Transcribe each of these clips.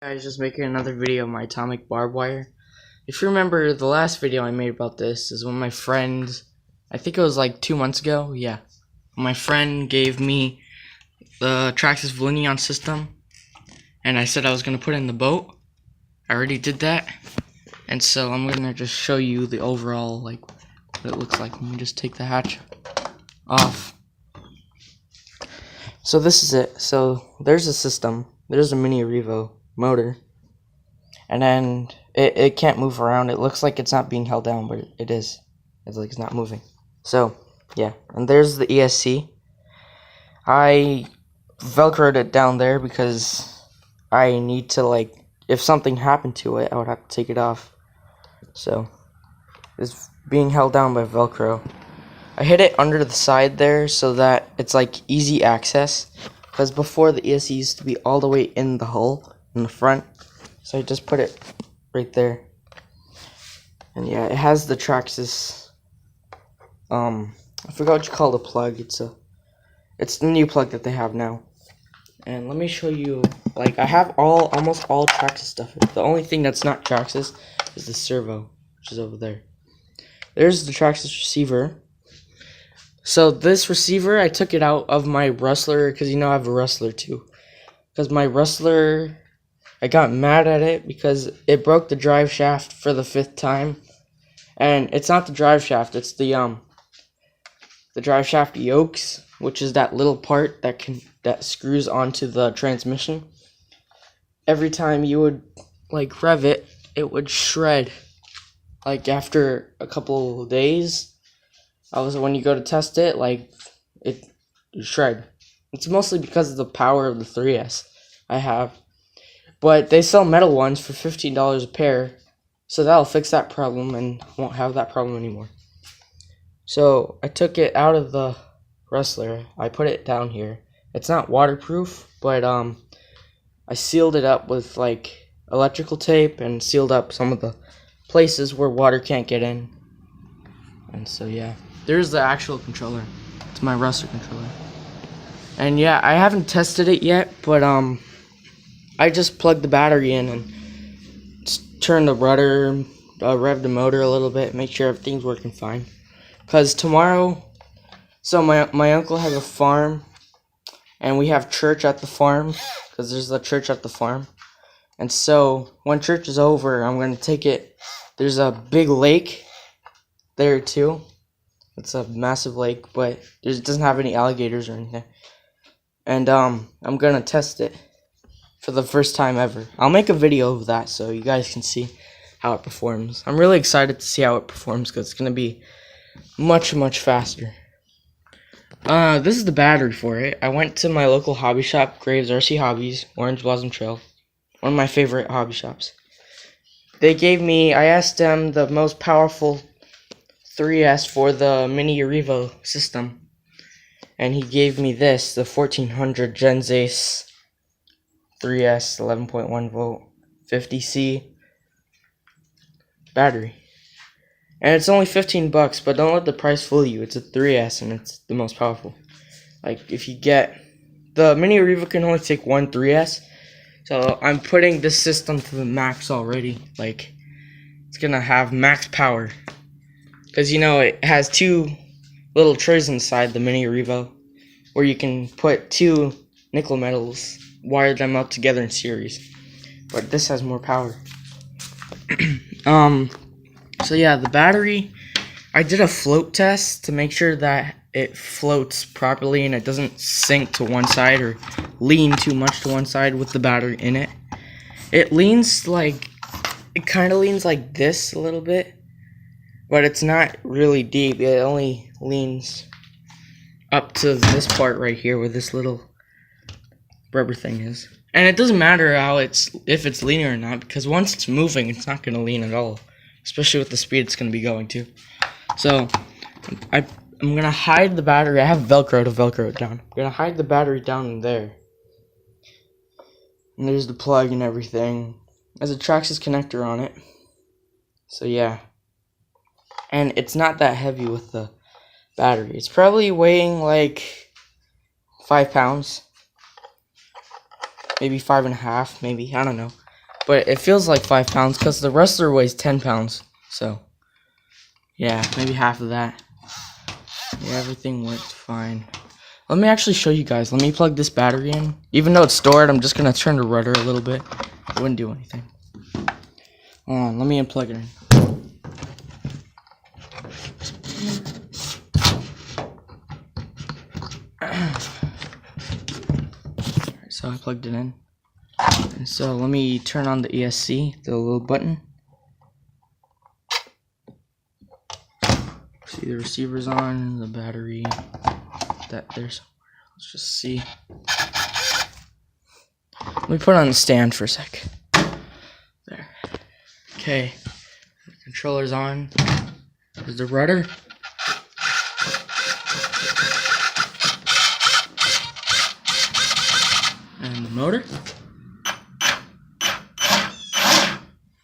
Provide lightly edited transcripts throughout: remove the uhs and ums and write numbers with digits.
Guys, just making another video of my atomic barbed wire. If you remember, the last video I made about this is when my friend, I think it was like 2 months ago, yeah, my friend gave me the Traxxas Volinion system, and I said I was going to put it in the boat. I already did that, and so I'm going to just show you the overall, like, what it looks like. Let me just take the hatch off. So this is it. So there's a system. There's a mini Revo motor, and then it can't move around. It looks like it's not being held down, but it is. It's like it's not moving. So yeah, and there's the ESC. I velcroed it down there because I need to, like, if something happened to it, I would have to take it off. So it's being held down by Velcro. I hid it under the side there so that it's like easy access, because before the ESC used to be all the way in the hull in the front, so I just put it right there. And yeah, it has the Traxxas, I forgot what you call the plug. It's the new plug that they have now. And let me show you, like, I have almost all Traxxas stuff. The only thing that's not Traxxas is the servo, which is over there. There's the Traxxas receiver. So this receiver, I took it out of my Rustler, because you know I have a Rustler too. Because my Rustler, I got mad at it because it broke the drive shaft for the 5th time. And it's not the drive shaft, it's the drive shaft yokes, which is that little part that screws onto the transmission. Every time you would, like, rev it, it would shred. Like, after a couple of days, when you go to test it, like, it shred. It's mostly because of the power of the 3S I have. But they sell metal ones for $15 a pair, so that'll fix that problem and won't have that problem anymore. So I took it out of the Rustler. I put it down here. It's not waterproof, but I sealed it up with, like, electrical tape and sealed up some of the places where water can't get in. And so yeah, there's the actual controller. It's my Rustler controller. And yeah, I haven't tested it yet, but I just plugged the battery in and turned the rudder, rev the motor a little bit, make sure everything's working fine. Because tomorrow, so my uncle has a farm, and we have church at the farm, because there's a church at the farm. And so when church is over, I'm going to take it. There's a big lake there too. It's a massive lake, but it doesn't have any alligators or anything. And I'm going to test it for the first time ever. I'll make a video of that so you guys can see how it performs. I'm really excited to see how it performs because it's going to be much faster. This is the battery for it. I went to my local hobby shop, Graves RC Hobbies, Orange Blossom Trail. One of my favorite hobby shops. I asked them the most powerful 3S for the mini Revo system. And he gave me this, the 1400 Gens Ace 3S 11.1 volt 50C battery. And it's only $15, but don't let the price fool you. It's a 3S and it's the most powerful. Like, if you get the mini Revo can only take one 3S. So I'm putting this system to the max already. Like, it's gonna have max power. Because, you know, it has 2 little trays inside the mini Revo where you can put 2 nickel metals, wire them up together in series. But this has more power. So yeah, the battery, I did a float test to make sure that it floats properly and it doesn't sink to one side or lean too much to one side with the battery in it. It kind of leans like this a little bit, but it's not really deep. It only leans up to this part right here where this little rubber thing is. And it doesn't matter if it's leaning or not, because once it's moving, it's not going to lean at all, especially with the speed it's going to be going to. So I'm going to hide the battery. I have Velcro to Velcro it down. I'm going to hide the battery down in there. And there's the plug and everything. There's a Traxxas connector on it. So yeah. And it's not that heavy with the battery. It's probably weighing like 5 pounds. Maybe 5.5, maybe. I don't know. But it feels like 5 pounds because the wrestler weighs 10 pounds. So, yeah, maybe half of that. Yeah, everything worked fine. Let me actually show you guys. Let me plug this battery in. Even though it's stored, I'm just going to turn the rudder a little bit. It wouldn't do anything. Hold on, let me unplug it in. Alright, so I plugged it in. And so let me turn on the ESC, the little button. See the receiver's on, the battery. That there's. Let's just see. Let me put it on the stand for a sec. There. Okay. The controller's on. There's the rudder. And the motor.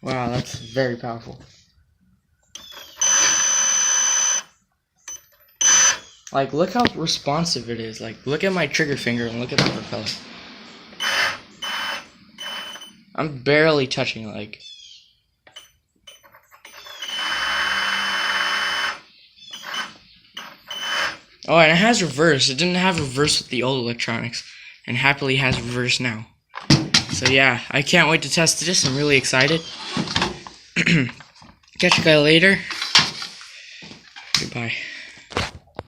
Wow, that's very powerful. Like, look how responsive it is. Like, look at my trigger finger and look at the propeller. I'm barely touching, like. Oh, and it has reverse. It didn't have reverse with the old electronics. And happily has reverse now. So yeah, I can't wait to test this. I'm really excited. Catch you guys later. Goodbye.